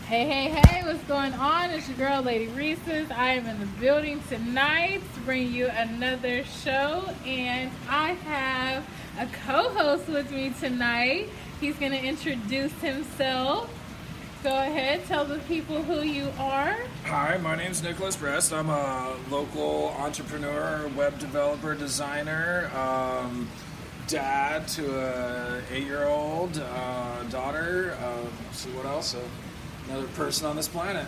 Hey, what's going on? It's your girl, Lady Reese's. I am in the building tonight to bring you another show, and I have a co-host with me tonight. He's going to introduce himself. Go ahead, tell the people who you are. Hi, my name's Nicholas Brest. I'm a local entrepreneur, web developer, designer, dad to a 8-year-old daughter. See what else? Another person on this planet.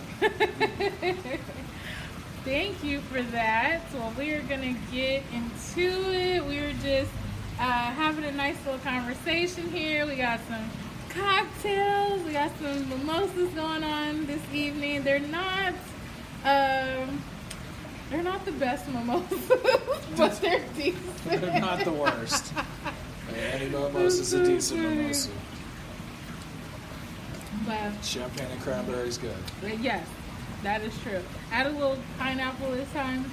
Thank you for that. Well, we are going to get into it. We were just having a nice little conversation here. We got some cocktails. We got some mimosas going on this evening. They're not the best mimosas, but they're decent. They're not the worst. Any mimosa is a decent mimosa. But champagne and cranberry is good. yes, that is true. Add a little pineapple this time.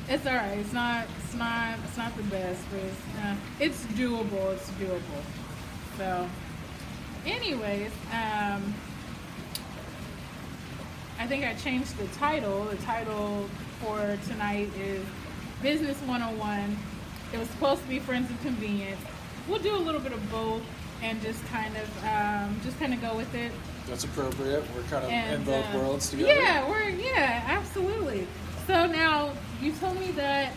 It's all right. It's not the best, but it's doable. It's doable. So, anyways, I think I changed the title. The title for tonight is Business 101. It was supposed to be Friends of Convenience. We'll do a little bit of both and just kind of go with it. That's appropriate. We're kind of in both worlds together. Yeah, absolutely. So now you told me that.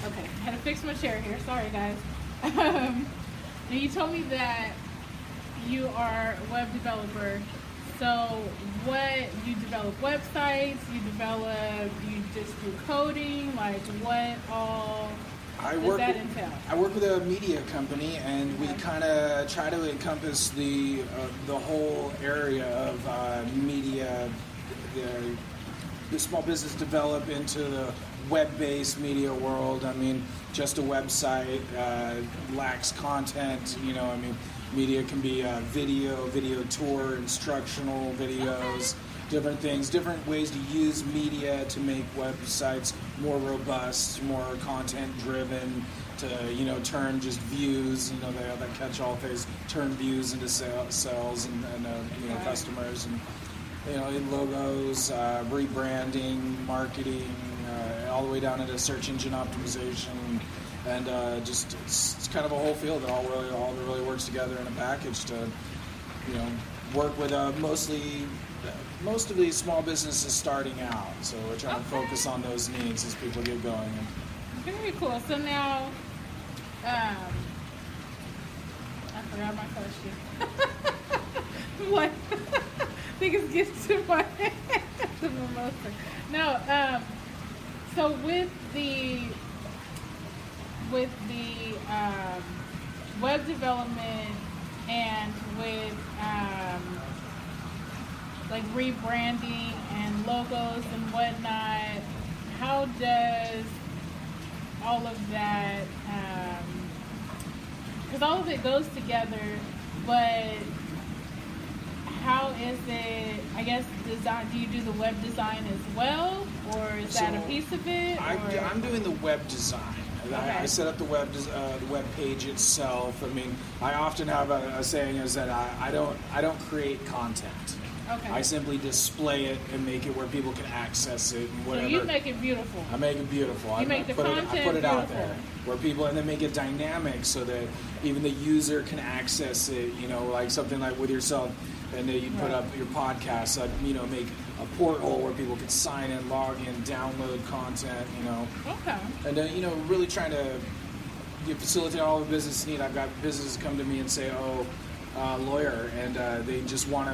Okay, I had to fix my chair here. Sorry, guys. Now you told me that you are a web developer. So what, you develop websites, you just do coding, like what all does that entail? I work with a media company, and we kind of try to encompass the whole area of media, the small business develop into the web-based media world. I mean, just a website lacks content. Media can be video tour, instructional videos, different things, different ways to use media to make websites more robust, more content-driven, to turn just views, that catch-all phase, turn views into sales and customers, and logos, rebranding, marketing, all the way down into search engine optimization. And just it's kind of a whole field that all really works together in a package to, work with most of these small businesses starting out. So we're trying to focus on those needs as people get going. Very cool. So now, I forgot my question. What? I think it's getting to my the mimosa. No. So with the web development and with like rebranding and logos and whatnot, how does all of that, because all of it goes together, but how is it, I guess, design? Do you do the web design as well, or is that a piece of it? I'm doing the web design. Okay. I set up the web page itself. I mean, I often have a saying is that I don't create content. Okay. I simply display it and make it where people can access it and whatever. So you make it beautiful. I make it beautiful. You make the content I put it out beautiful. there where people, and then make it dynamic so that even the user can access it. Like something like with yourself, and then you put up your podcast. Make a portal where people can sign in, log in, download content. Okay. And really trying to facilitate all the business need. I've got businesses come to me and say, lawyer, and they just want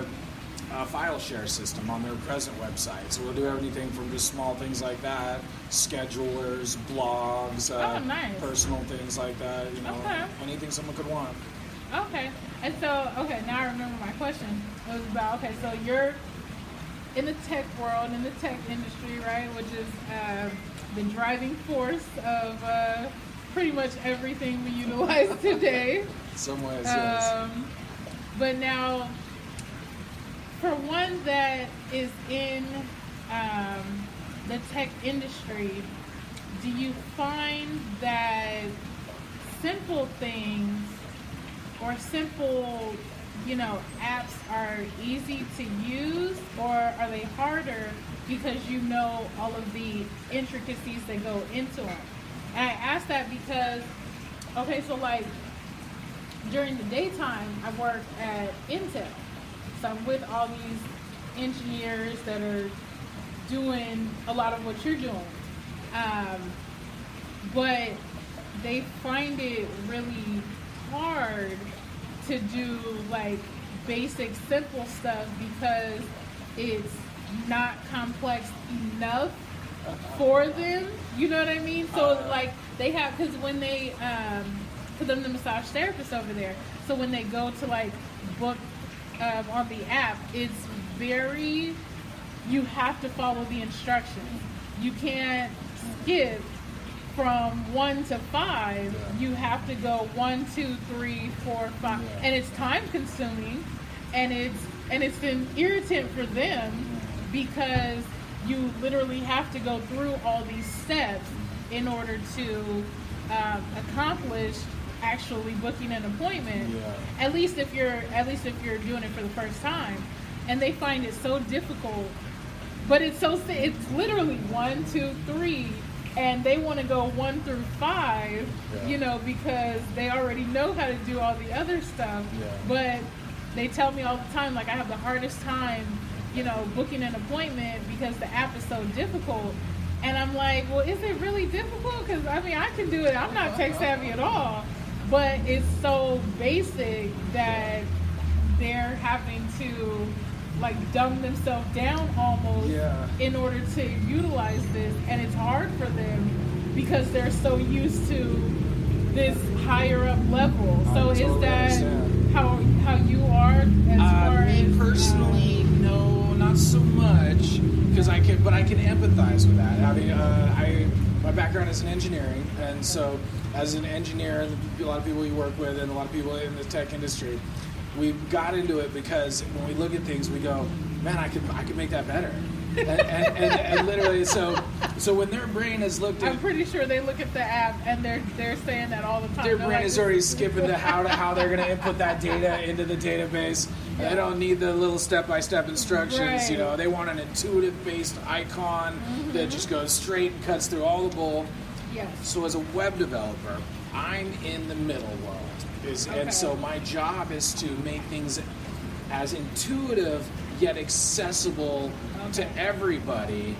a file share system on their present website. So we'll do everything from just small things like that, schedulers, blogs, nice. Personal things like that. Anything someone could want. Okay. And so, now I remember my question. It was about, so you're in the tech world, in the tech industry, right, which is the driving force of pretty much everything we utilize today. Some ways, yes. But now, for one that is in the tech industry, do you find that simple things or simple apps are easy to use, or are they harder because you know all of the intricacies that go into them? And I ask that because, okay, so like during the daytime, I work at Intel. So I'm with all these engineers that are doing a lot of what you're doing. But they find it really hard to do like basic, simple stuff because it's not complex enough for them. You know what I mean? So like they have, because when they, because I'm the massage therapist over there, so when they go to like book on the app, it's very, you have to follow the instructions. You can't skip from 1 to 5. You have to go 1, 2, 3, 4, 5, and it's time consuming, and it's an irritant for them because you literally have to go through all these steps in order to accomplish actually booking an appointment. At least if you're doing it for the first time, and they find it so difficult. But it's literally 1, 2, 3, and they want to go 1 through 5, because they already know how to do all the other stuff. But they tell me all the time, like, I have the hardest time, booking an appointment because the app is so difficult. And I'm like, well, is it really difficult? Because I mean, I can do it. I'm not tech savvy at all, but it's so basic that they're having to like dumb themselves down almost in order to utilize this, and it's hard for them because they're so used to this higher up level. So is that how you are as far me as personally? No, not so much, because I can empathize with that. I mean, my background is in engineering, and so as an engineer, a lot of people you work with, and a lot of people in the tech industry, we got into it because when we look at things, we go, man, I could make that better. and literally, so when their brain has looked at, I'm pretty sure they look at the app and they're saying that all the time. Their They're brain like, is already skipping to how they're going to input that data into the database. They don't need the little step-by-step instructions. Right. They want an intuitive-based icon that just goes straight and cuts through all the bull. Yes. So as a web developer, I'm in the middle world. And so my job is to make things as intuitive yet accessible to everybody,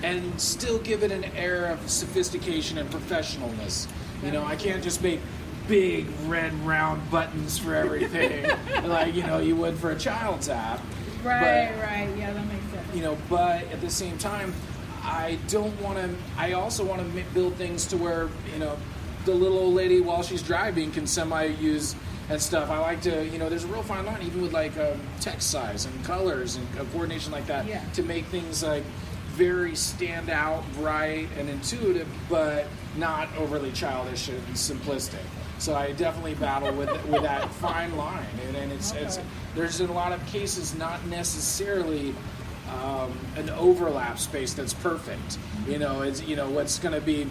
and still give it an air of sophistication and professionalism. I can't just make big red round buttons for everything like you would for a child's app. Right. Yeah, that makes sense. But at the same time, I also want to build things to where the little old lady while she's driving can semi-use and stuff. I like to, there's a real fine line even with like text size and colors and coordination like that to make things like very stand out, bright, and intuitive, but not overly childish and simplistic. So I definitely battle with that fine line, and it's there's in a lot of cases not necessarily an overlap space that's perfect. It's what's going to be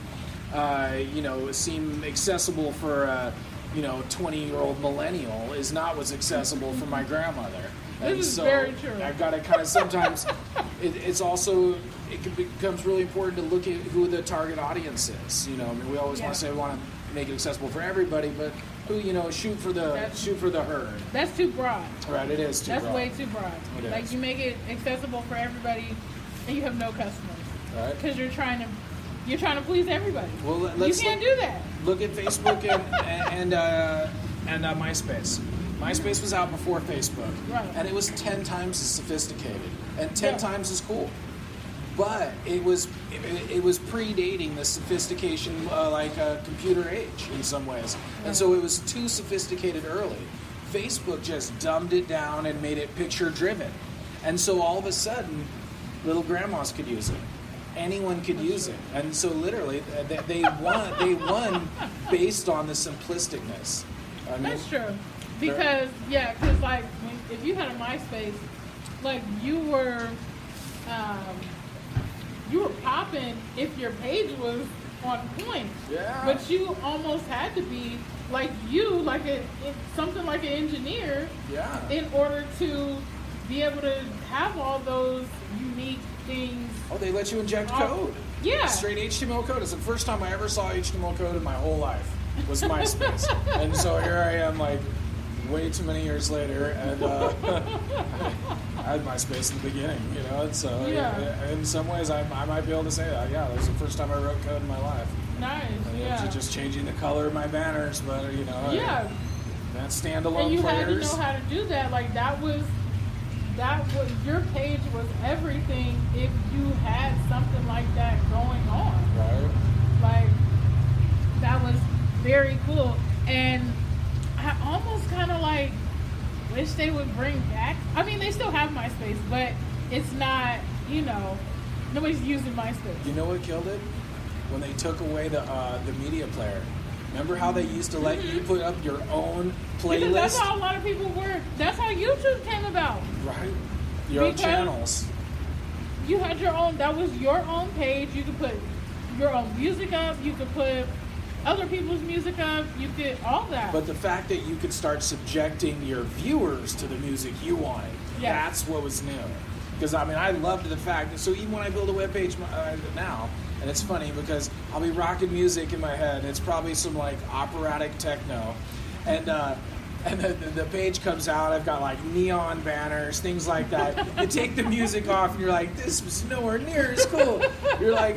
seem accessible for a 20-year-old millennial is not what's accessible for my grandmother. And this is so very true. I've got to kind of sometimes it becomes really important to look at who the target audience is. We always want to say we want to make it accessible for everybody, but who shoot for the herd. That's too broad. Right, it is too broad. That's way too broad. It is. You make it accessible for everybody, and you have no customers. Right. Because you're trying to please everybody. Well, you can't do that. Look at Facebook and MySpace. MySpace was out before Facebook, and it was 10 times as sophisticated and 10 times as cool. But it was predating the sophistication like a computer age in some ways, and so it was too sophisticated early. Facebook just dumbed it down and made it picture driven, and so all of a sudden, little grandmas could use it. Anyone could use it, and so literally they won based on the simplisticness. That's true, because like if you had a MySpace, like you were popping if your page was on point. Yeah. But you almost had to be like something like an engineer Yeah. in order to be able to have all those unique things. Oh, they let you inject code. Yeah. Straight HTML code. It's the first time I ever saw HTML code in my whole life. Was MySpace. And so here I am, like, way too many years later, and I had MySpace in the beginning, you know. And so in some ways, I might be able to say that. Yeah, that was the first time I wrote code in my life. Nice. And Yeah. Just changing the color of my banners, but you know. Yeah. That standalone And you players. had to know how to do that. Like that was your page was everything if you had something like that going on. Right. Like that was very cool. And I almost kind of like wish they would bring back. I mean, they still have MySpace, but it's not. You know, nobody's using MySpace. You know what killed it? When they took away the media player. Remember how they used to let you put up your own playlist? Because that's how a lot of people were. That's how YouTube came about. Right. Your own Because channels. You had your own. That was your own page. You could put your own music up. You could put other people's music up. You could all that. But the fact that you could start subjecting your viewers to the music you wanted, Yes. that's what was new. Because, I mean, I loved the fact that, so even when I build a webpage now, and it's funny because I'll be rocking music in my head, and it's probably some, like, operatic techno, and the page comes out, I've got, like, neon banners, things like that. You take the music off, and you're like, this was nowhere near as cool. You're like,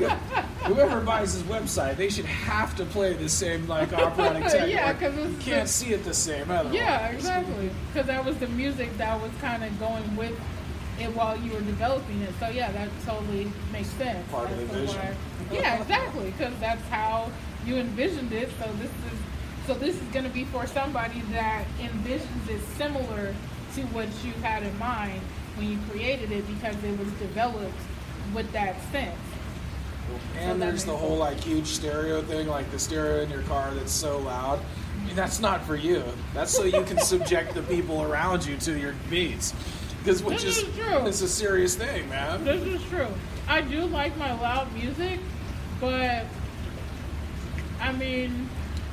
whoever buys this website, they should have to play the same, like, operatic techno. Yeah, 'cause you it's can't see it the same otherwise. yeah, exactly. Because that was the music that was kind of going with it while you were developing it. So yeah, that totally makes sense. Part of the As to vision. Yeah, exactly. Because that's how you envisioned it. So this is going to be for somebody that envisions it similar to what you had in mind when you created it, because it was developed with that sense. And there's the whole like huge stereo thing, like the stereo in your car that's so loud. I mean, that's not for you. That's so you can subject the people around you to your beats. Which This is true. It's a serious thing, man. This is true. I do like my loud music, but I mean,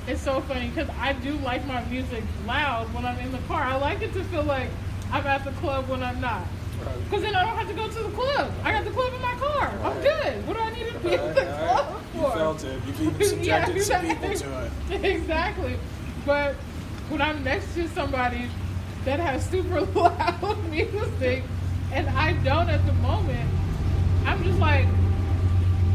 it's so funny because I do like my music loud when I'm in the car. I like it to feel like I'm at the club when I'm not. Right. Because then I don't have to go to the club. I got the club in my car. I'm good. What do I need to be at the club for? You felt it. You've even subjected some people to it. Exactly. But when I'm next to somebody that has super loud music and I don't at the moment, I'm just like,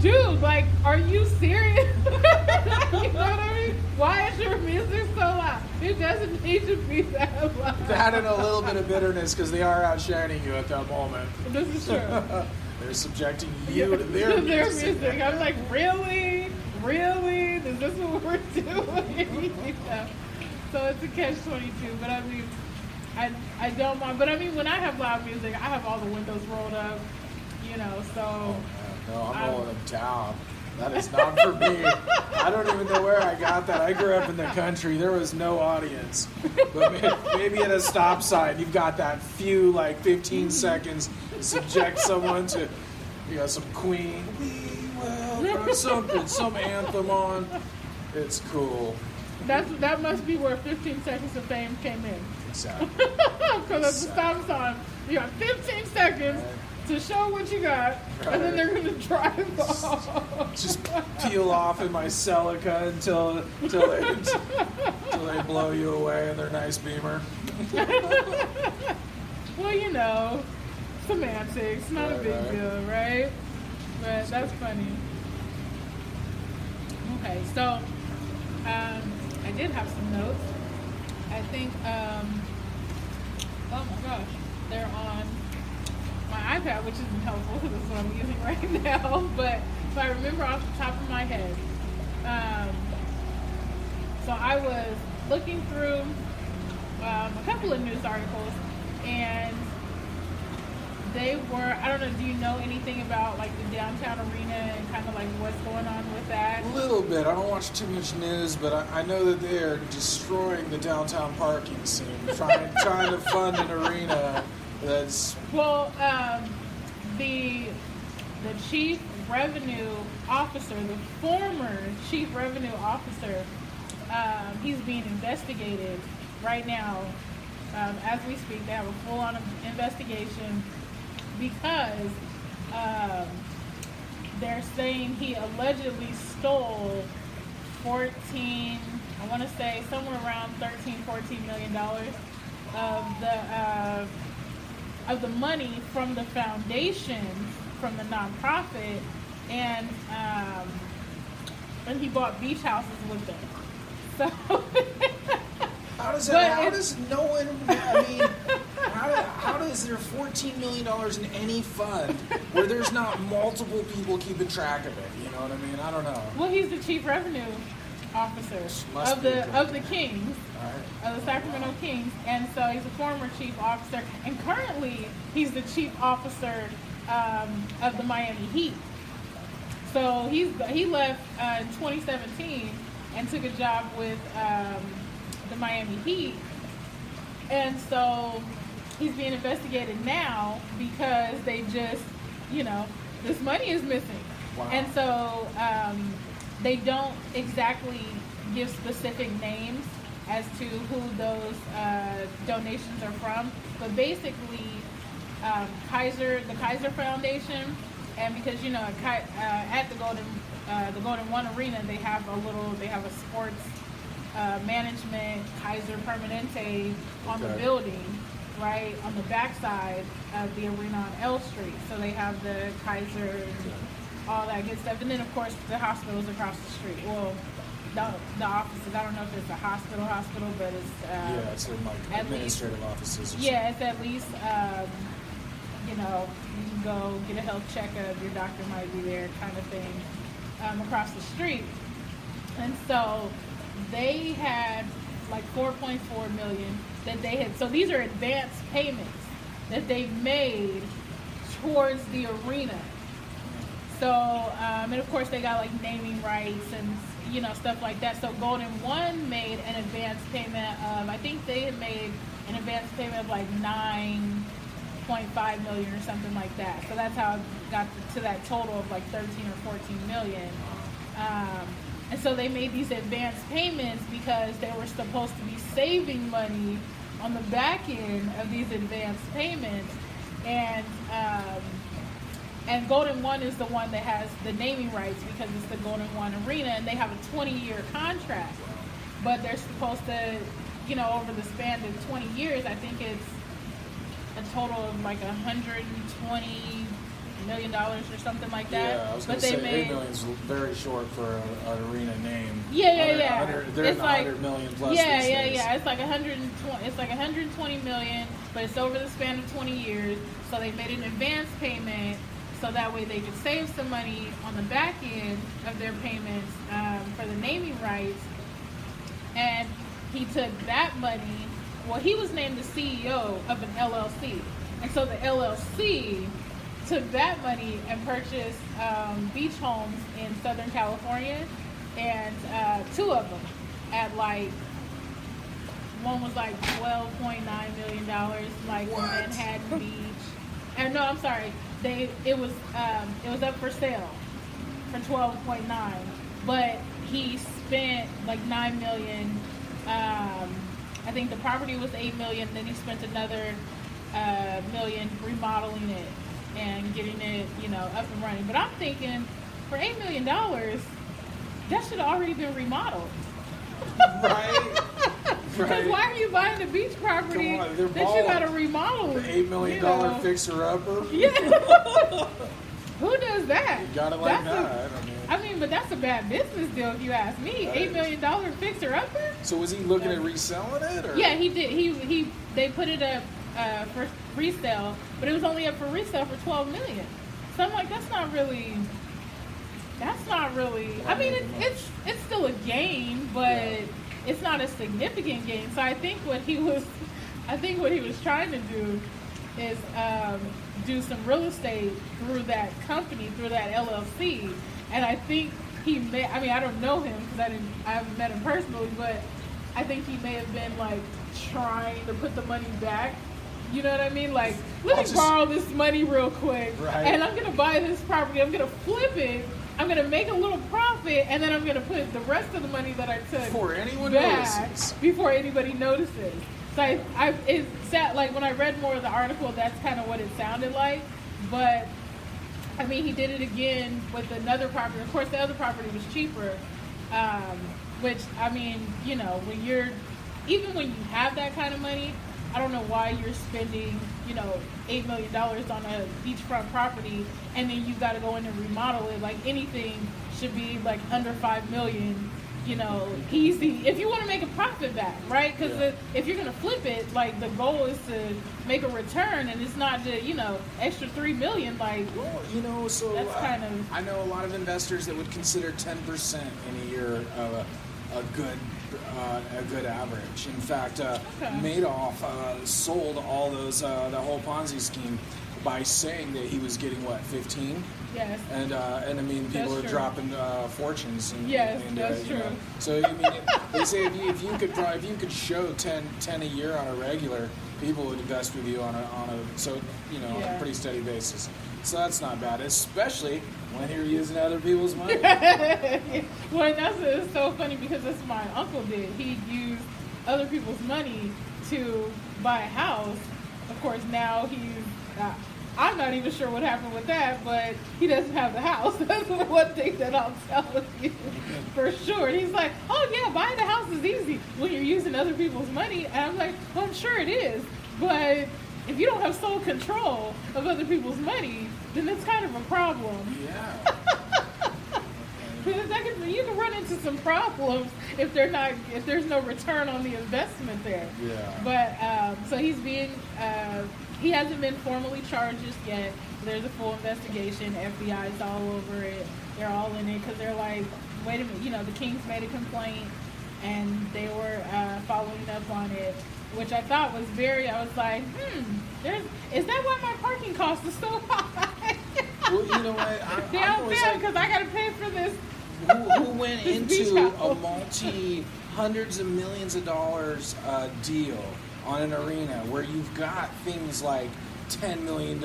dude, like, are you serious? You know what I mean? Why is your music so loud? It doesn't need to be that loud. That and a little bit of bitterness because they are outshining you at that moment. This is true. They're subjecting you to their music. I'm like, really? Really? Is this what we're doing? You know? So it's a catch-22. But I mean, I don't mind. But I mean, when I have loud music, I have all the windows rolled up, you know, so. Oh, man. No, I'm rolling them down. That is not for me. I don't even know where I got that. I grew up in the country. There was no audience. But maybe at a stop sign, you've got that few, like 15 seconds, subject someone to, you know, some Queen. We will something, some anthem on. It's cool. That must be where 15 seconds of fame came in. Exactly. Because at the stop sign, you got 15 seconds to show what you got, and then they're going to drive off. Just peel off in my Celica until they blow you away in their nice Beamer. Well, you know, semantics, not a Right, big right. deal, right? But that's funny. Okay, so I did have some notes. I think, oh my gosh, they're on my iPad, which isn't helpful because that's what I'm using right now. But if I remember off the top of my head, so I was looking through a couple of news articles, and they were, I don't know, do you know anything about like the downtown arena and kind of like what's going on with that? A little bit. I don't watch too much news, but I know that they are destroying the downtown parking scene, trying to fund an arena that's... Well, the the chief revenue officer, the former chief revenue officer, he's being investigated right now. As we speak, they have a full-on investigation because they're saying he allegedly stole 14, I want to say somewhere around 13, 14 million dollars of the money from the foundation, from the nonprofit, and he bought beach houses with them. So How does But that? How it- does no one? I mean, how does there $14 million in any fund where there's not multiple people keeping track of it? You know what I mean? I don't know. well, he's the chief revenue officer Must of be the good. of the Kings. All right. Of the Sacramento Kings, and so he's a former chief officer, and currently he's the chief officer of the Miami Heat. So he left in 2017 and took a job with the Miami Heat, and so he's being investigated now because they just, this money is missing, Wow. and so they don't exactly give specific names as to who those donations are from, but basically the Kaiser Foundation, and because at the Golden One Arena they have a sports management Kaiser Permanente on the Okay. building, right on the backside of the arena on L Street. So they have the Kaiser and all that good stuff, and then of course the hospital's across the street. Well, the offices. I don't know if it's a hospital, but it's Yeah, it's in like at administrative offices. Or yeah, it's at least you can go get a health checkup. Your doctor might be there, kind of thing, across the street. And so they had like 4.4 million that they had. So these are advance payments that they made towards the arena. So and of course they got like naming rights and stuff like that. So Golden One made an advance payment of, I think they had made an advance payment of like 9.5 million or something like that. So that's how it got to that total of like 13 or 14 million. And so they made these advance payments because they were supposed to be saving money on the back end of these advance payments. And Golden One is the one that has the naming rights because it's the Golden One Arena, and they have a 20-year contract. But they're supposed to, over the span of 20 years, I think it's a total of like $120 million or something like that. Yeah, I was but going to they say made, 8 million is very short for an arena name. Yeah. They're It's in the like- 100 million plus. Yeah, these yeah, days. yeah. It's like 120. It's like 120 million, but it's over the span of 20 years. So they made an advance payment, so that way they could save some money on the back end of their payments for the naming rights. And he took that money. Well, he was named the CEO of an LLC, and so the LLC took that money and purchased beach homes in Southern California, and 2 of them at like, one was like $12.9 million, like What? in Manhattan Beach. And no, I'm sorry, it was up for sale for 12.9, but he spent like 9 million. I think the property was 8 million. Then he spent another million remodeling it and getting it, up and running. But I'm thinking, for $8 million, that should have already been remodeled. Right. Because why are you buying a beach property Come on, they're that you balling. got to remodel? The $8 million you know? fixer upper. Yeah. Who does that? You got it like That's that. I mean, but that's a bad business deal if you ask me. That $8 is. million fixer upper? So was he looking at reselling it? Or? Yeah, he did. They put it up for resale, but it was only up for resale for $12 million. So I'm like, that's not really. I mean, it's still a gain, but Yeah. it's not a significant gain. So I think what he was trying to do is do some real estate through that company, through that LLC, and I think he may. I mean, I don't know him because I haven't met him personally, but I think he may have been like trying to put the money back You know what I mean? Like, let I'll me just- borrow this money real quick, Right. and I'm gonna buy this property. I'm gonna flip it. I'm gonna make a little profit, and then I'm gonna put the rest of the money that I took Before anyone back notices. before anybody notices. So it sat like when I read more of the article, that's kind of what it sounded like. But I mean, he did it again with another property. Of course, the other property was cheaper, which I mean, you know, even when you have that kind of money, I don't know why you're spending, you know, $8 million on a beachfront property, and then you got to go in and remodel it. Like anything should be like under $5 million, you know, easy. If you want to make a profit back, right? Because Yeah. if you're gonna flip it, like the goal is to make a return, and it's not to, you know, extra $3 million. Like, Well, you know, so That's kind of- I know a lot of investors that would consider 10% in a year a good average. In fact, Madoff sold all those the whole Ponzi scheme by saying that he was getting what 15, yes. and I mean people That's are true. dropping fortunes. Yes, into that's it, you know. true. So I mean, they say if you could show 10 a year on a regular, people would invest with you on a so you know on Yeah. a pretty steady basis. So that's not bad, especially when you're using other people's money. Well, it's so funny because that's what my uncle did. He used other people's money to buy a house. Of course, now I'm not even sure what happened with that, but he doesn't have the house. That's the one thing that I'll tell you for sure. And he's like, oh yeah, buying a house is easy when you're using other people's money. And I'm like, well, I'm sure it is. But if you don't have sole control of other people's money, then it's kind of a problem. Yeah. You can run into some problems if there's no return on the investment there. Yeah. But so he's being he hasn't been formally charged just yet. There's a full investigation. FBI's all over it. They're all in it because they're like, wait a minute, you know, the Kings made a complaint and they were following up on it, which I thought was I was like, is that why my parking cost is so high? Well, you know what? I'm always like, because I got to pay for this. who went This beach into a house. hundreds of millions of dollars deal on an arena where you've got things like $10 million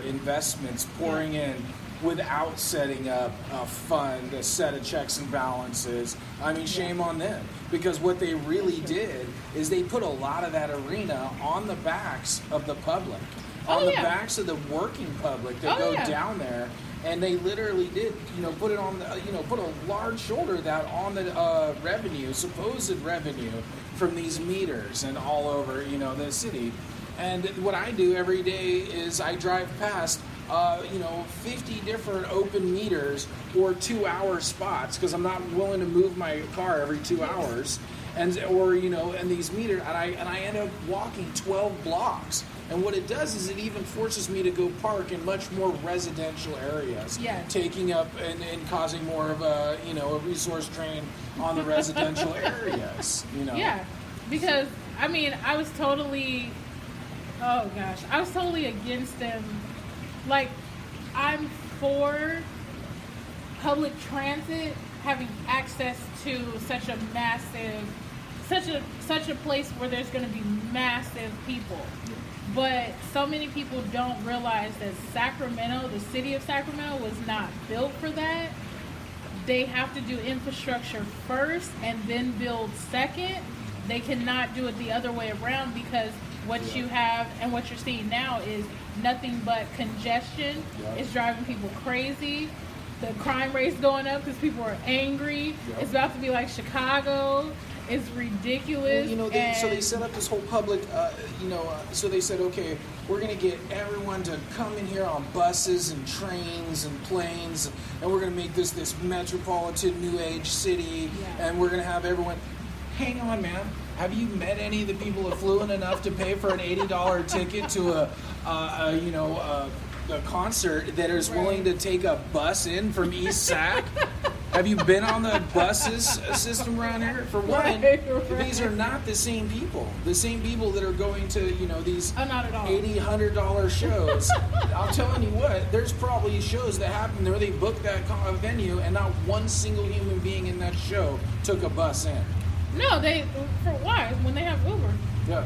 investments pouring in without setting up a fund, a set of checks and balances? I mean, shame on them. Because what they really did is they put a lot of that arena on the backs of the public, on the backs of the working public that go down there. And they literally did, you know, put it on the, you know, put a large shoulder of that on the revenue, supposed revenue from these meters and all over, you know, the city. And what I do every day is I drive past, 50 different open meters or 2-hour spots because I'm not willing to move my car every 2 hours, and these meters, and I end up walking 12 blocks. And what it does is it even forces me to go park in much more residential areas, taking up and causing more of a resource drain on the residential areas. You know. Yeah, because I mean, I was totally against them. Like, I'm for public transit having access to such a place where there's going to be massive people. But so many people don't realize that Sacramento, the city of Sacramento, was not built for that. They have to do infrastructure first and then build second. They cannot do it the other way around because what you have and what you're seeing now is nothing but congestion. It's driving people crazy. The crime rate's going up because people are angry. It's about to be like Chicago. It's ridiculous. Well, so they set up this whole public, so they said, okay, we're going to get everyone to come in here on buses and trains and planes, and we're going to make this metropolitan new age city, and we're going to have everyone. Hang on, man. Have you met any of the people affluent enough to pay for an $80 ticket to a concert that is willing to take a bus in from East Sac? Have you been on the buses system around here? For one, these are not the same people. The same people that are going to, these not at all. $80, $100 shows. I'm telling you what, there's probably shows that happen where they booked that venue and not one single human being in that show took a bus in. No, for why? When they have Uber. Yeah.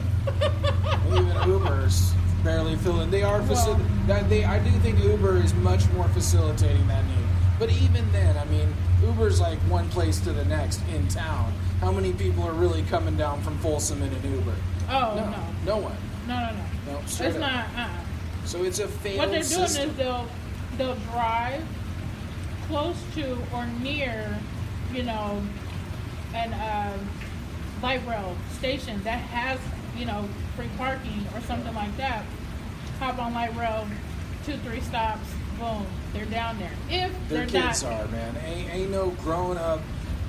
Even Uber's barely filling. They are I do think Uber is much more facilitating that need. But even then, I mean, Uber's like one place to the next in town. How many people are really coming down from Folsom in an Uber? Oh, no one. No. No, It's straight up. not. So it's a failed What they're doing system. is they'll drive close to or near, an light rail station that has, free parking or something like that. Hop on light rail, 2-3 stops, boom, they're down there. If Their they're kids not, are, man. Ain't no grown up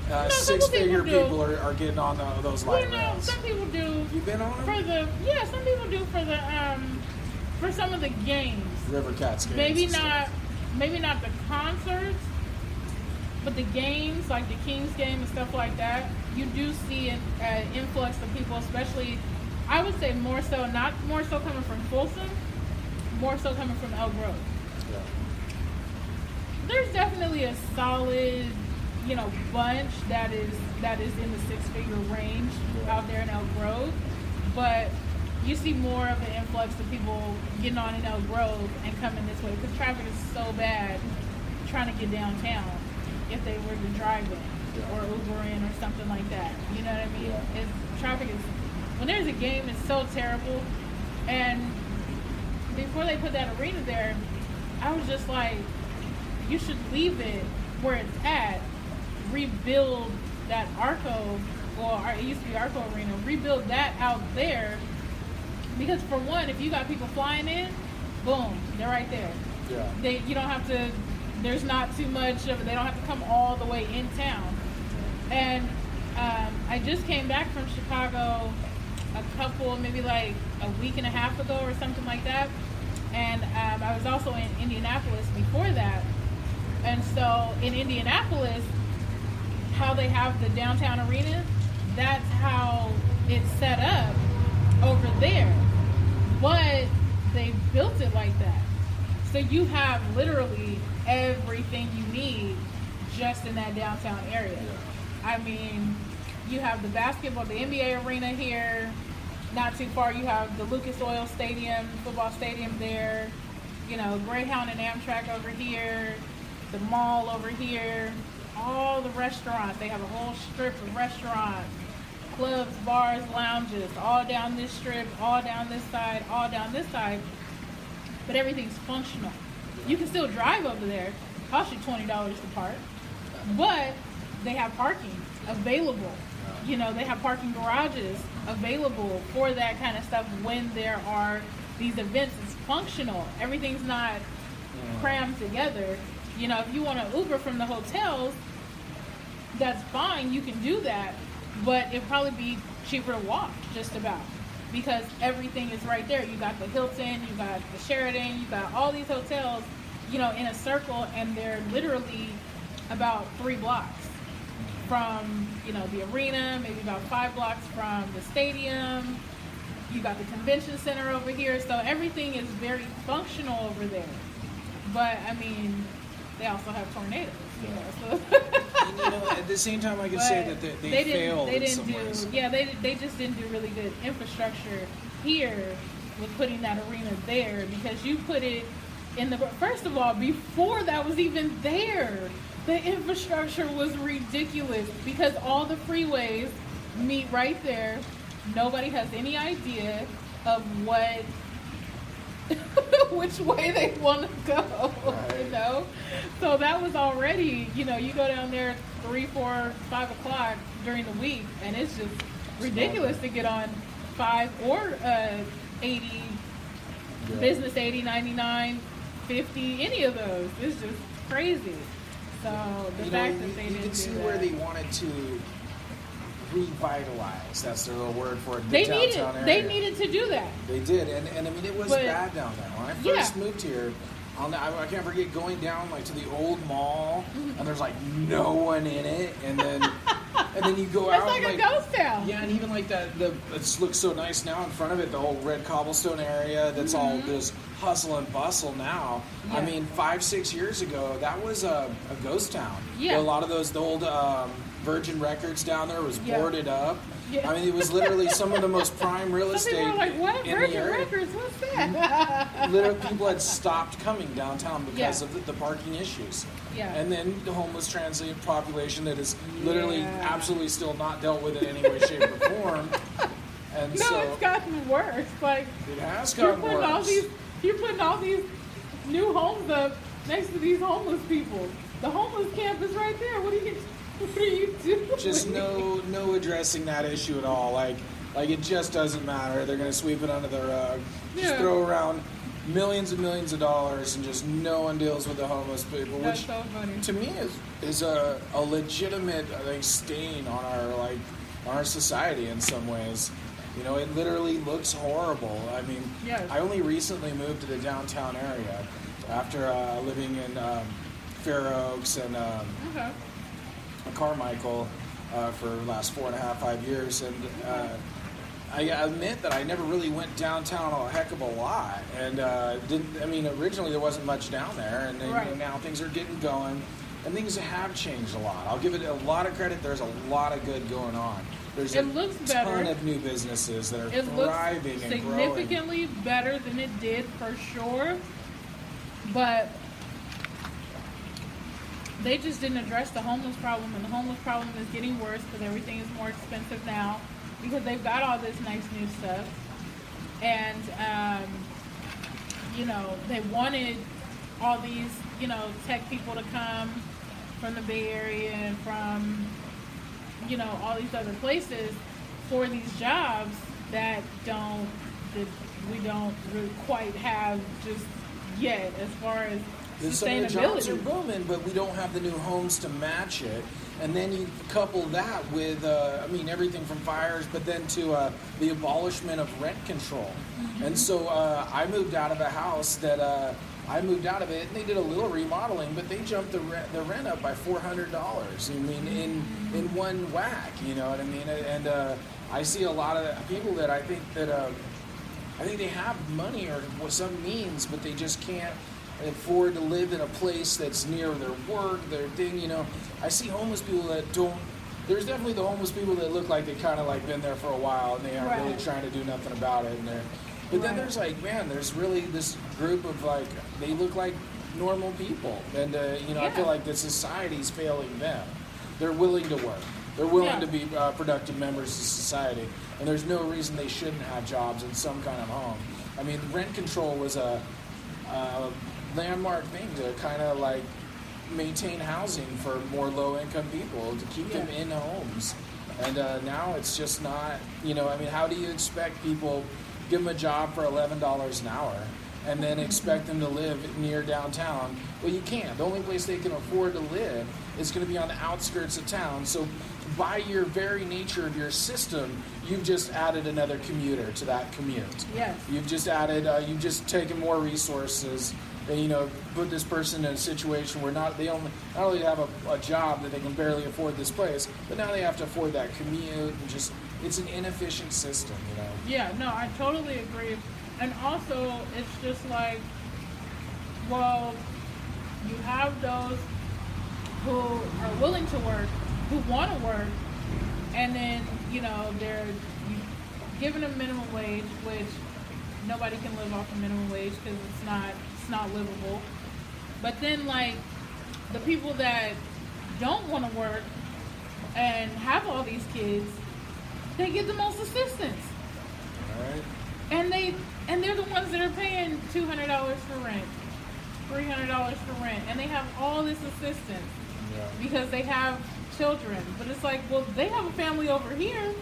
some six-figure people do. people are getting on those light rails. some people do. You been on them? Some people do for some of the games. River Cats games. Maybe not the concerts, but the games, like the Kings game and stuff like that. You do see an influx of people, especially, I would say not more so coming from Folsom, more so coming from Elk Grove. Yeah. There's definitely a solid, bunch that is in the 6-figure range out there in Elk Grove, but you see more of an influx of people getting on in Elk Grove and coming this way because traffic is so bad trying to get downtown if they were to drive in or Uber in or something like that. You know what I mean? Yeah. Traffic is, when there's a game, it's so terrible. And before they put that arena there, I was just like, you should leave it where it's at, rebuild that Arco, it used to be Arco Arena, rebuild that out there. Because for one, if you got people flying in, boom, they're right there. Yeah. You don't have to, there's not too much of it, they don't have to come all the way in town. And I just came back from Chicago maybe like a week and a half ago or something like that. And I was also in Indianapolis before that. And so in Indianapolis, how they have the downtown arena, that's how it's set up over there. But they built it like that. So you have literally everything you need just in that downtown area. I mean, you have the basketball, the NBA arena here. Not too far, you have the Lucas Oil Stadium, football stadium there. Greyhound and Amtrak over here. The mall over here. All the restaurants. They have a whole strip of restaurants. Clubs, bars, lounges, all down this strip, all down this side, all down this side. But everything's functional. You can still drive over there. Cost you $20 to park. But they have parking available. They have parking garages available for that kind of stuff when there are these events. It's functional. Everything's not crammed together. If you want to Uber from the hotels, that's fine. You can do that. But it'd probably be cheaper to walk, just about. Because everything is right there. You got the Hilton, you got the Sheraton, you got all these hotels, in a circle, and they're literally about 3 blocks from, the arena, maybe about 5 blocks from the stadium. You got the convention center over here. So everything is very functional over there. But, I mean, they also have tornadoes, so. And, at the same time, I could say that they failed in some ways. Yeah, they just didn't do really good infrastructure here with putting that arena there, because you put it in first of all, before that was even there, the infrastructure was ridiculous because all the freeways meet right there. Nobody has any idea of which way they want to go, Right. So that was already, you go down there 3, 4, 5 o'clock during the week, and it's just ridiculous to get on 5 or 80, business 80, 99, 50, any of those. It's just crazy. So the fact that they you didn't can see do where that. they wanted to revitalize. That's their little word for it. They downtown They area. needed to do that. They did, and I mean it was But- bad down there. When I first moved here, I can't forget going down like to the old mall, and there's like no one in it, and then you go It's out like a ghost town. Yeah, and even like that, it looks so nice now in front of it, the whole red cobblestone area that's all this hustle and bustle now. Yeah. I mean, 5-6 years ago, that was a ghost town. Yeah. A lot of those, the old Virgin Records down there was Yeah. boarded up. Yeah. I mean, it was literally some of the most prime real Some estate people are like, what? in the Virgin area. Records? What's that? Literally, people had stopped coming downtown because Yeah. of the parking issues. Yeah. And then the homeless transient population that is literally Yeah. absolutely still not dealt with in any way, shape, or form. And No, so it's gotten worse. Like, it has you're gotten putting worse. you're putting all these new homes up next to these homeless people. The homeless camp is right there. What are you doing? Just no addressing that issue at all. Like it just doesn't matter. They're going to sweep it under the rug. Just Yeah. throw around millions and millions of dollars, and just no one deals with the homeless people, That's which so funny. to me is a legitimate stain on our society in some ways. You know, it literally looks horrible. I mean, Yes. I only recently moved to the downtown area after living in Fair Oaks and Okay. Carmichael for the last 4.5, 5 years, and I admit that I never really went downtown a heck of a lot, and didn't. I mean, originally there wasn't much down there, and then, Right. now things are getting going, and things have changed a lot. I'll give it a lot of credit. There's a lot of good going on. There's It a looks ton better. of new businesses that are It looks thriving and growing. significantly better than it did for sure, but they just didn't address the homeless problem, and the homeless problem is getting worse because everything is more expensive now because they've got all this nice new stuff, and they wanted all these tech people to come from the Bay Area and from all these other places for these jobs that we don't really quite have just yet as far as Some of the jobs are sustainability. booming, but we don't have the new homes to match it. And then you couple that with, everything from fires, but then to the abolishment of rent control. Mm-hmm. And so I moved out of a house that I moved out of it, and they did a little remodeling, but they jumped the rent up by $400. I mean, in one whack, you know what I mean? And I see a lot of people that I think they have money or some means, but they just can't afford to live in a place that's near their work, their thing. I see homeless people that don't. There's definitely the homeless people that look like they kind of been there for a while and they aren't really Right. trying to do nothing about it. But then Right. there's there's really this group of they look like normal people, and I Yeah. feel like the society's failing them. They're willing to work. They're willing Yeah. to be productive members of society, and there's no reason they shouldn't have jobs in some kind of home. I mean, rent control was a landmark thing to kind of maintain housing for more low-income people to keep them Yeah. in homes. And now it's just not, how do you expect people, give them a job for $11 an hour and then expect them to live near downtown? Well, you can't. The only place they can afford to live is going to be on the outskirts of town. So by your very nature of your system, you've just added another commuter to that commute. Yes. You've just added, you've just taken more resources and, put this person in a situation where not only have a job that they can barely afford this place, but now they have to afford that commute, and it's an inefficient system, Yeah, no, I totally agree. And also, it's just well, you have those who are willing to work, who want to work, and then, they're giving them minimum wage, which nobody can live off of minimum wage because it's not livable. But then, the people that don't want to work and have all these kids, they get the most assistance. All right? And they're the ones that are paying $200 for rent, $300 for rent, and they have all this assistance Yeah. because they have children. But it's well, they have a family over here,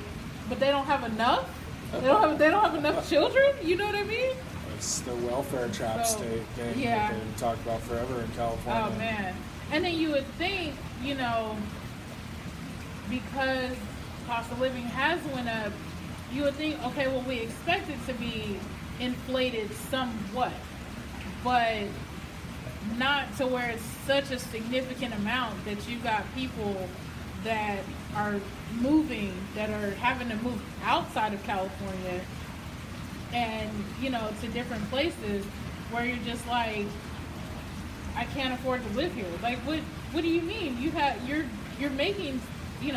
but they don't have enough. They don't have enough children. You know what I mean? It's the welfare trap So, state thing yeah. that they talked about forever in California. Oh man. And then you would think, because cost of living has went up, you would think, okay, well, we expect it to be inflated somewhat, but not to where it's such a significant amount that you got people that are moving, that are having to move outside of California and, to different places where you're just I can't afford to live here. What do you mean? You're making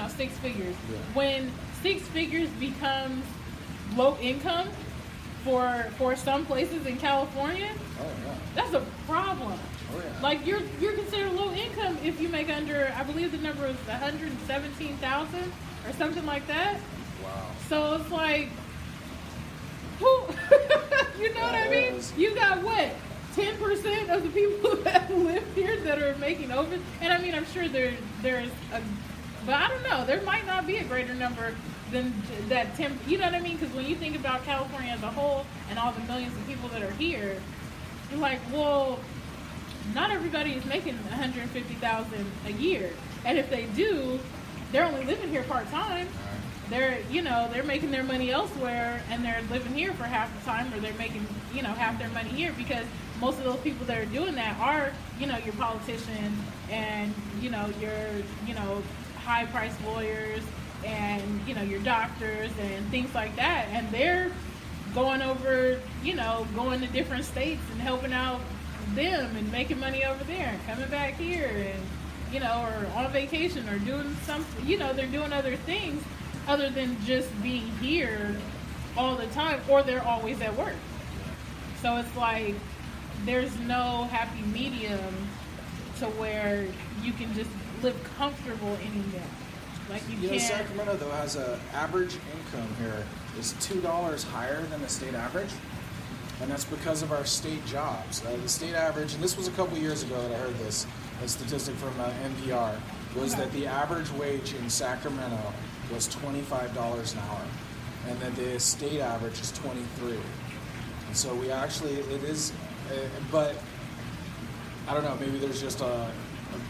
six figures. Yeah. When six figures becomes low income for some places in California, Oh yeah. that's a problem. Oh yeah. Like you're considered low income if you make under, I believe the number is 117,000 or something like that. Wow. So it's like, who? You know what I mean? Yes. You got what? 10% of the people that live here that are making over, and I mean, I'm sure there's a, but I don't know. There might not be a greater number than that 10. You know what I mean? Because when you think about California as a whole and all the millions of people that are here, you're like, well, not everybody is making 150,000 a year, and if they do, they're only living here part time. They're making their money elsewhere, and they're living here for half the time, or they're making half their money here, because most of those people that are doing that are your politicians and your high priced lawyers and your doctors and things like that, and they're going over going to different states and helping out them and making money over there and coming back here and or on vacation or doing something. They're doing other things other than just being here all the time, or they're always at work. So it's like there's no happy medium to where you can just live comfortable anymore. Like you can't. Sacramento though has a average income here is $2 higher than the state average, and that's because of our state jobs. The state average, and this was a couple years ago that I heard this, a statistic from NPR, was that the average wage in Sacramento was $25 an hour, and then the state average is 23. And so we actually, it is, but I don't know, maybe there's just a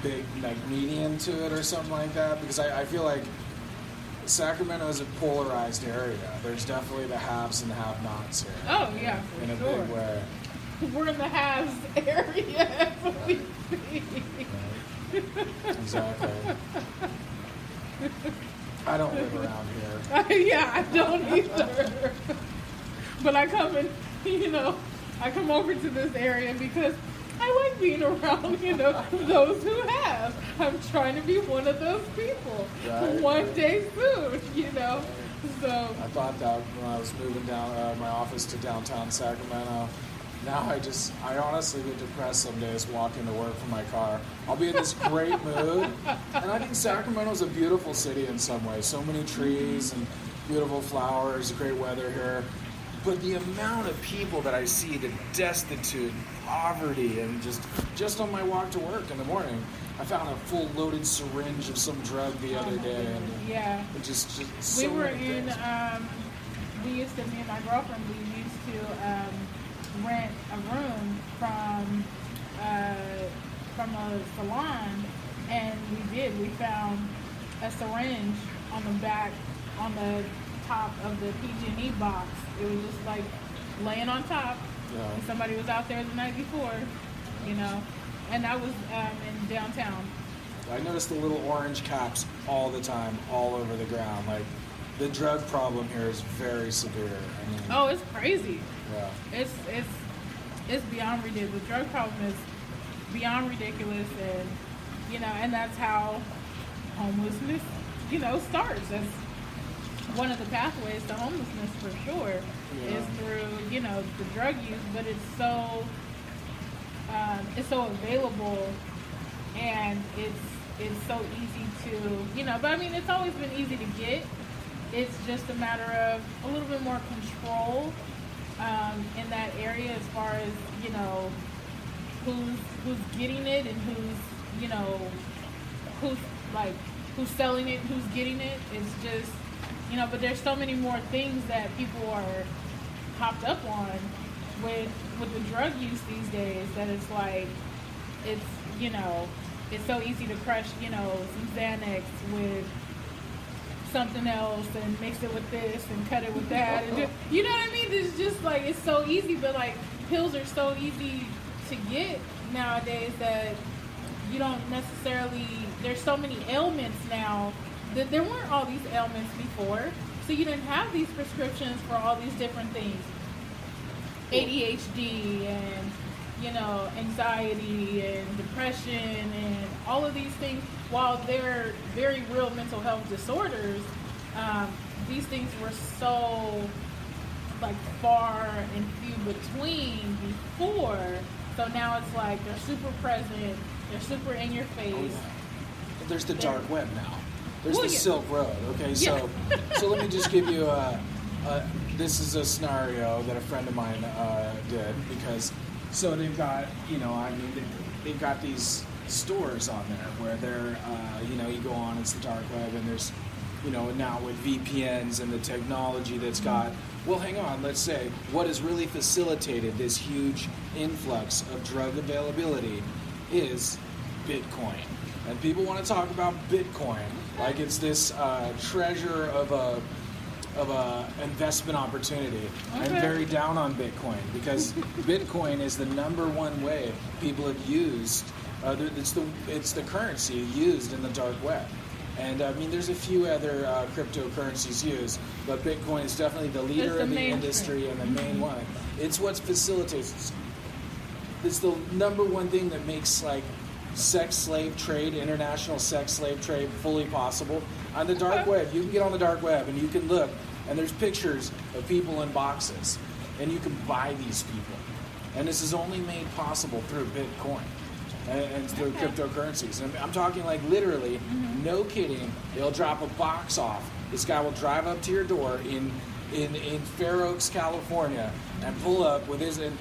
big median to it or something like that, because I feel like Sacramento is a polarized area. There's definitely the haves and the have-nots here. Oh yeah, in a for sure. big way. We're in the haves area as we speak. Exactly. I don't live around here. Yeah, I don't either. But I come in, I come over to this area because I like being around, those who have. I'm trying to be one of those people. Right. One day soon, So I thought that when I was moving down my office to downtown Sacramento. Now I honestly get depressed some days walking to work from my car. I'll be in this great mood, and I think Sacramento's a beautiful city in some ways. So many trees and beautiful flowers, great weather here. But the amount of people that I see, the destitute, poverty, and just on my walk to work in the morning, I found a full loaded syringe of some drug the other day, and yeah, it just so we were many in. things. Me and my girlfriend, we used to rent a room from a salon, and we found a syringe on the top of the PG&E box. It was just like laying on top. Yeah. And somebody was out there the night before, and that was in downtown. I noticed the little orange caps all the time, all over the ground. Like, the drug problem here is very severe. I mean, Oh, it's crazy. yeah. It's beyond ridiculous. The drug problem is beyond ridiculous, and and that's how homelessness starts. That's one of the pathways to homelessness for sure. Yeah. Is through the drug use, but it's so available, and it's so easy to but I mean, it's always been easy to get. It's just a matter of a little bit more control in that area, as far as who's getting it and who's selling it, who's getting it. It's just but there's so many more things that people are hopped up on with the drug use these days, that it's like it's so easy to crush some Xanax with something else and mix it with this and cut it with that, and just, you know what I mean? It's just like, it's so easy, but like pills are so easy to get nowadays that you don't necessarily, there's so many ailments now that there weren't all these ailments before, so you didn't have these prescriptions for all these different things, ADHD and anxiety and depression and all of these things, while they're very real mental health disorders, these things were so like far and few between before. So now it's like they're super present, they're super in your face. Oh, yeah. There's the dark web now. There's Well, the yeah. Silk Road. Okay, so so let me just give you this is a scenario that a friend of mine did, because so they've got they've got these stores on there where they're you go on, it's the dark web, and there's now with VPNs and the technology that's got, well, hang on, let's say what has really facilitated this huge influx of drug availability is Bitcoin. And people want to talk about Bitcoin like it's this treasure of a investment opportunity. I'm Okay. very down on Bitcoin because Bitcoin is the number one way people have used. It's the currency used in the dark web. And I mean, there's a few other cryptocurrencies used, but Bitcoin is definitely the leader It's the in the mainstream. industry and the main one. It's what facilitates. It's the number one thing that makes like sex slave trade, international sex slave trade, fully possible. On the dark web, you can get on the dark web and you can look, and there's pictures of people in boxes, and you can buy these people. And this is only made possible through Bitcoin and through cryptocurrencies. And I'm talking like literally, no kidding, they'll drop a box off. This guy will drive up to your door in Fair Oaks, California, and pull up with his and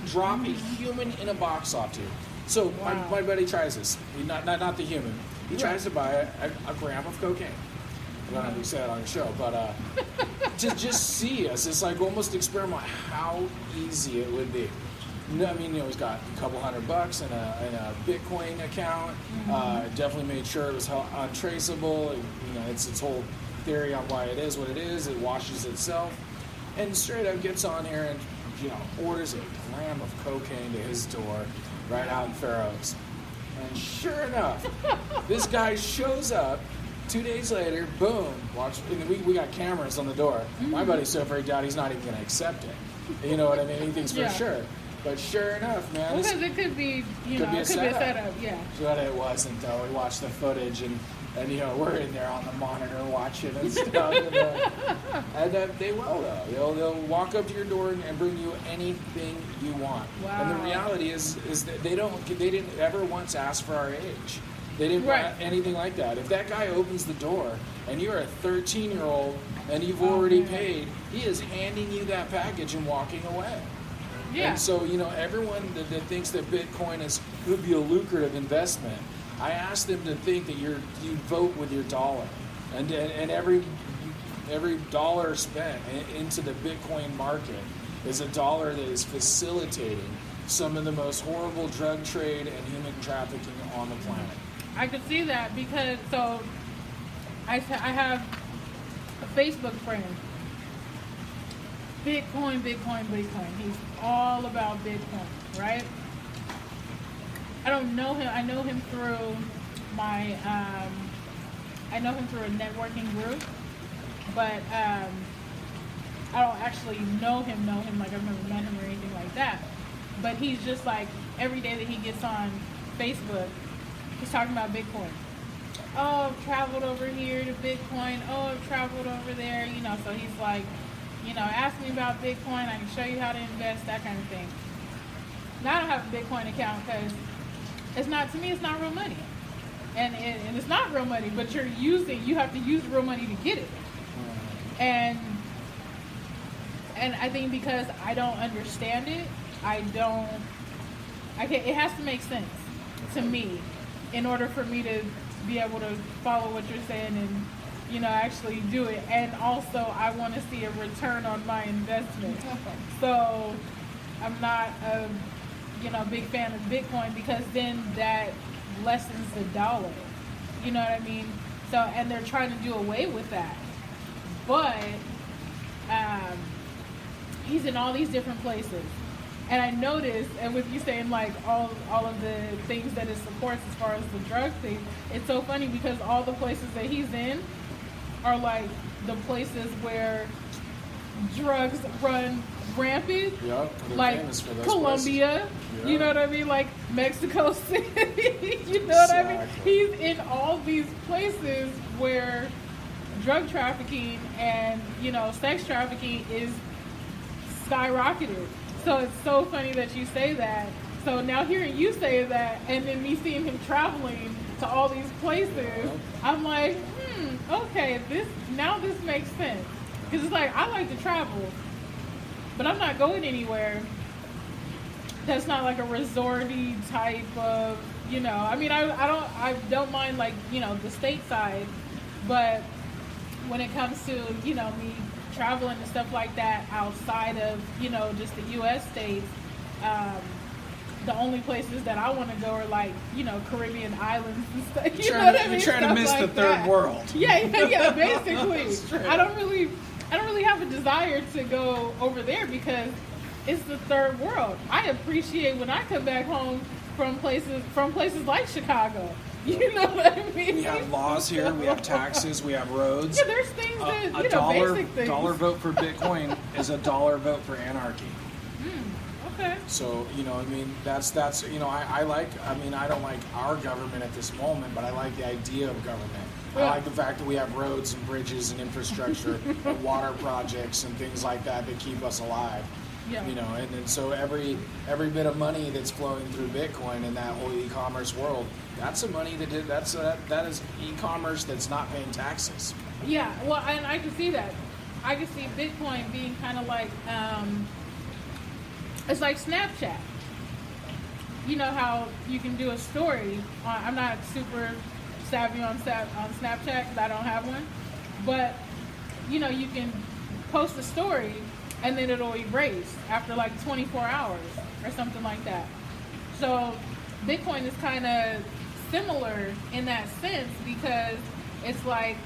drop a human in a box off to you. So Wow. my buddy tries this. Not the human. He tries to buy a gram of cocaine. I don't know if we said it on the show, but to just see us, it's like almost experiment how easy it would be. No, I mean, he's got a couple $100 in a Bitcoin account. Definitely made sure it was untraceable. It's its whole theory on why it is what it is. It washes itself, and straight up gets on here and orders a gram of cocaine to his door right out in Fair Oaks. And sure enough, this guy shows up 2 days later, boom, watch, and we got cameras on the door. My buddy's so freaked out, he's not even going to accept it. You know what I mean? He thinks for Yeah. sure. But sure enough, man, Because it could be, could be a it could be a setup. setup, yeah. But it wasn't, though. We watched the footage, and we're in there on the monitor watching and stuff. And they will, though. They'll walk up to your door and bring you anything you want. Wow. And the reality is that they didn't ever once ask for our age. They didn't Right. want anything like that. If that guy opens the door and you're a 13-year-old and you've Oh, already man. paid, he is handing you that package and walking away. Yeah. And so, everyone that thinks that Bitcoin would be a lucrative investment, I ask them to think that you vote with your dollar, and every dollar spent into the Bitcoin market is a dollar that is facilitating some of the most horrible drug trade and human trafficking on the planet. I could see that because, so, I have a Facebook friend. Bitcoin. He's all about Bitcoin, right? I don't know him. I know him through I know him through a networking group, but I don't actually know him. Like I've never met him or anything like that. But he's just like, every day that he gets on Facebook, he's talking about Bitcoin. Oh, I've traveled over here to Bitcoin. Oh, I've traveled over there. So he's like, ask me about Bitcoin. I can show you how to invest, that kind of thing. Now I don't have a Bitcoin account because it's not real money. And it's not real money, but you have to use real money to get it. And I think because I don't understand it, it has to make sense to me in order for me to be able to follow what you're saying and actually do it. And also I want to see a return on my investment. So I'm not a big fan of Bitcoin because then that lessens the dollar. You know what I mean? So, and they're trying to do away with that. But he's in all these different places. And I noticed, and with you saying like all of the things that it supports as far as the drug thing, it's so funny because all the places that he's in are like the places where drugs run rampant. Yep, they're Like famous for those Colombia, places. you know what I mean? Like Mexico City, you know what I mean? Exactly. He's in all these places where drug trafficking and, you know, sex trafficking is skyrocketed. So it's so funny that you say that. So now hearing you say that, and then me seeing him traveling to all these places, I'm like, okay, this makes sense. Because it's like, I like to travel, but I'm not going anywhere that's not like a resorty type of, you know, I mean, I don't mind, like, you know, the stateside, but when it comes to, you know, me traveling and stuff like that outside of, you know, just the U.S. states, the only places that I want to go are, like, you know, Caribbean islands and stuff. You know what I mean? You're trying to Stuff miss like the third that. world. Yeah, basically. That's true. I don't really have a desire to go over there because it's the third world. I appreciate when I come back home from places like Chicago. You know what I mean? We have laws here. We have taxes. We have roads. Yeah, there's things that, A you know, basic things. dollar vote for Bitcoin is a dollar vote for anarchy. Okay. So, you know, I mean, that's you know, I don't like our government at this moment, but I like the idea of government. I Yeah. like the fact that we have roads and bridges and infrastructure and water projects and things like that that keep us alive. Yeah. You know, and so every bit of money that's flowing through Bitcoin in that whole e-commerce world, that's the money that is e-commerce that's not paying taxes. Yeah, well, and I can see that. I can see Bitcoin being kind of like, it's like Snapchat. You know how you can do a story. I'm not super savvy on Snapchat because I don't have one. But, you know, you can post a story and then it'll erase after like 24 hours or something like that. So Bitcoin is kind of similar in that sense because it's like,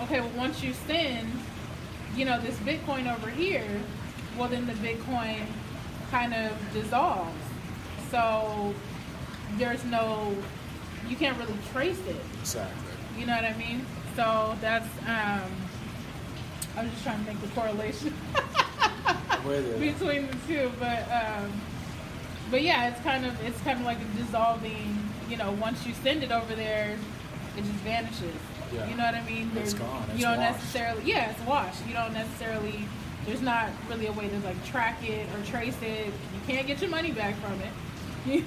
okay, well, once you send, you know, this Bitcoin over here, well, then the Bitcoin kind of dissolves. So you can't really trace it. Exactly. You know what I mean? So that's, I was just trying to make the correlation With it. between the two, but yeah, it's kind of like a dissolving, you know, once you send it over there, it just vanishes. Yeah. You know what I mean? It's gone. It's you don't washed. necessarily, yeah, it's washed. You don't necessarily, there's not really a way to like track it or trace it. You can't get your money back from it. You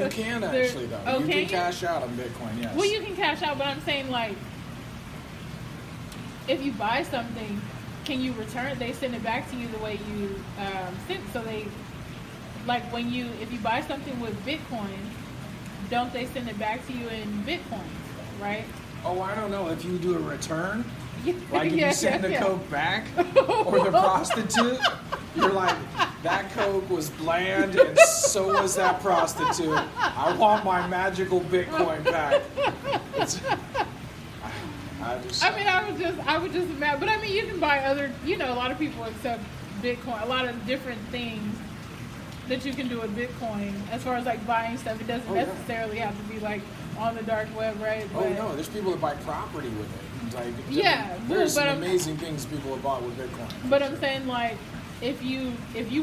can actually, though. Oh, You can can you? cash out on Bitcoin, yes. Well, you can cash out, but I'm saying, like, if you buy something, can you return? They send it back to you the way you sent. So they, like, if you buy something with Bitcoin, don't they send it back to you in Bitcoins, right? Oh, I don't know. If you do a return, like if Yeah, you send the yeah. Coke back or the prostitute, you're like, that Coke was bland and so was that prostitute. I want my magical Bitcoin back. I would just imagine, but I mean, you can buy other, you know, a lot of people accept Bitcoin, a lot of different things that you can do with Bitcoin as far as like buying stuff. It doesn't yeah. necessarily have to be like on the dark web, right? Oh But, no, there's people that buy property with it. Like, Yeah, there's but some I'm- amazing things people have bought with Bitcoin. But I'm saying, like, if you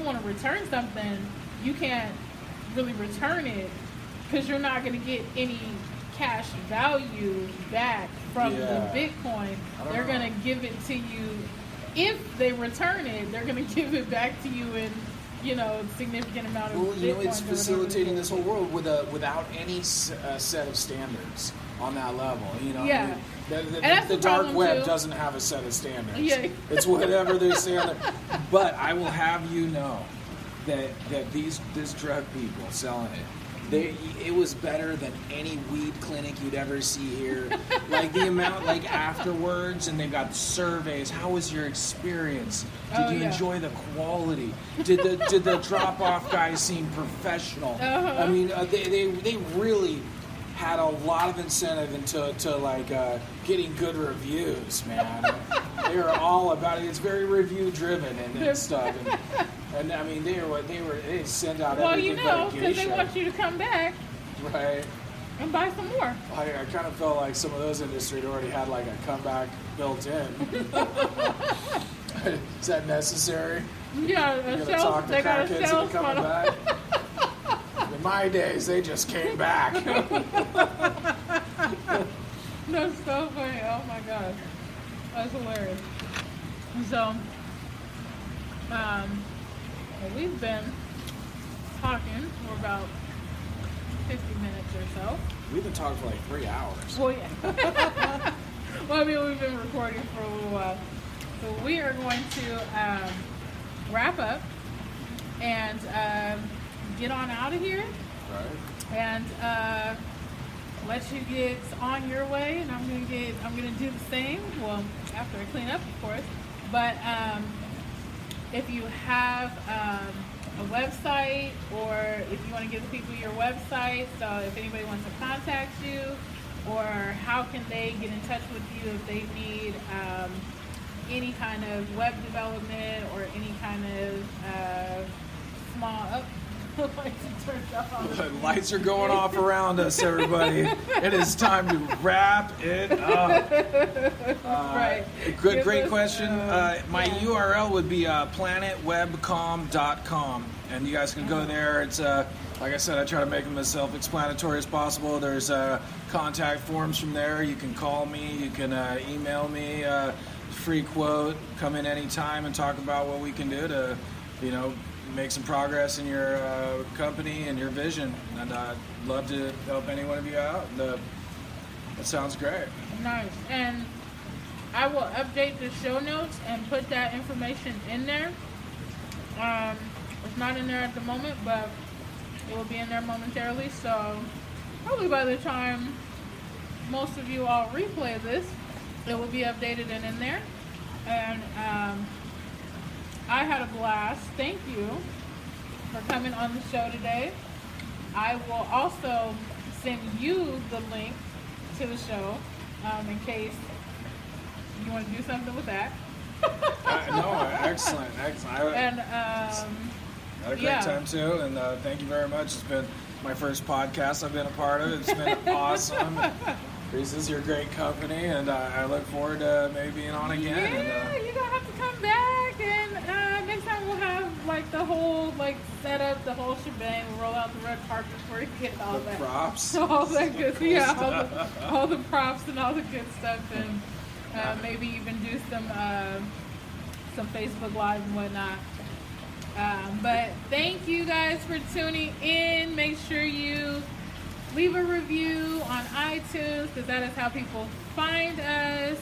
want to return something, you can't really return it because you're not going to get any cash value back from Yeah. the Bitcoin. I don't They're know. going to give it to you. If they return it, they're going to give it back to you in, you know, a significant amount of Well, you know, Bitcoins it's or whatever facilitating it this is. whole world without any set of standards on that level. You know, Yeah. I mean, that's the the dark problem, web too. doesn't have a set of standards. Yeah. It's whatever they say on there. But I will have you know that this drug people selling it was better than any weed clinic you'd ever see here. Like the amount, like afterwards, and they've got surveys. How was your experience? Did Oh, you yeah. enjoy the quality? Did the drop off guys seem professional? Uh-huh. I mean, they really had a lot of incentive into getting good reviews, man. They were all about it. It's very review driven and stuff. And I mean, they send out Well, everything you but know, a because they geisha. want you to come back Right. and buy some more. I kind of felt like some of those industries already had like a comeback built in. Is that necessary? Yeah, You a gotta sales, talk to they got a crackheads sales into coming funnel. back. In my days, they just came back. That's so funny. Oh my god. That's hilarious. So, well, we've been talking for about 50 minutes or so. We've been talking for like 3 hours. Well, yeah. Well, I mean, we've been recording for a little while. So we are going to wrap up and get on out of here Right. and let you get on your way. And I'm gonna do the same. Well, after I clean up, of course. But if you have a website, or if you want to give people your website, so if anybody wants to contact you, or how can they get in touch with you if they need any kind of web development or any kind of small lights are turned off. The lights are going off around us, everybody. It is time to wrap it up. Right. Great Give us, question. My yeah. URL would be planetwebcom.com, and you guys can go there. It's like I said, I try to make them as self-explanatory as possible. There's contact forms from there. You can call me. You can email me. Free quote. Come in anytime and talk about what we can do to, make some progress in your company and your vision. And I'd love to help any one of you out. That sounds great. Nice. And I will update the show notes and put that information in there. It's not in there at the moment, but it will be in there momentarily. So probably by the time most of you all replay this, it will be updated and in there. And I had a blast. Thank you for coming on the show today. I will also send you the link to the show in case you want to do something with that. No, excellent. And had a great yeah. time too, and thank you very much. It's been my first podcast I've been a part of. It's been awesome. This is your great company, and I look forward to maybe being on again. Yeah, And, you're gonna have to come back, and next time we'll have like the whole setup, the whole shebang. We'll roll out the red carpet for you, get all the that, props. all that good, Cool yeah, stuff. all the props and all the good stuff, and maybe even do some Facebook Live and whatnot. But thank you guys for tuning in. Make sure you leave a review on iTunes, because that is how people find us.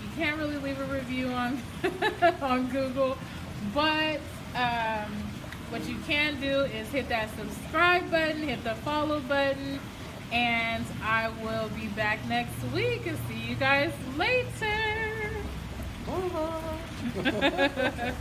You can't really leave a review on on Google, but what you can do is hit that subscribe button, hit the follow button, and I will be back next week and see you guys later. Bye.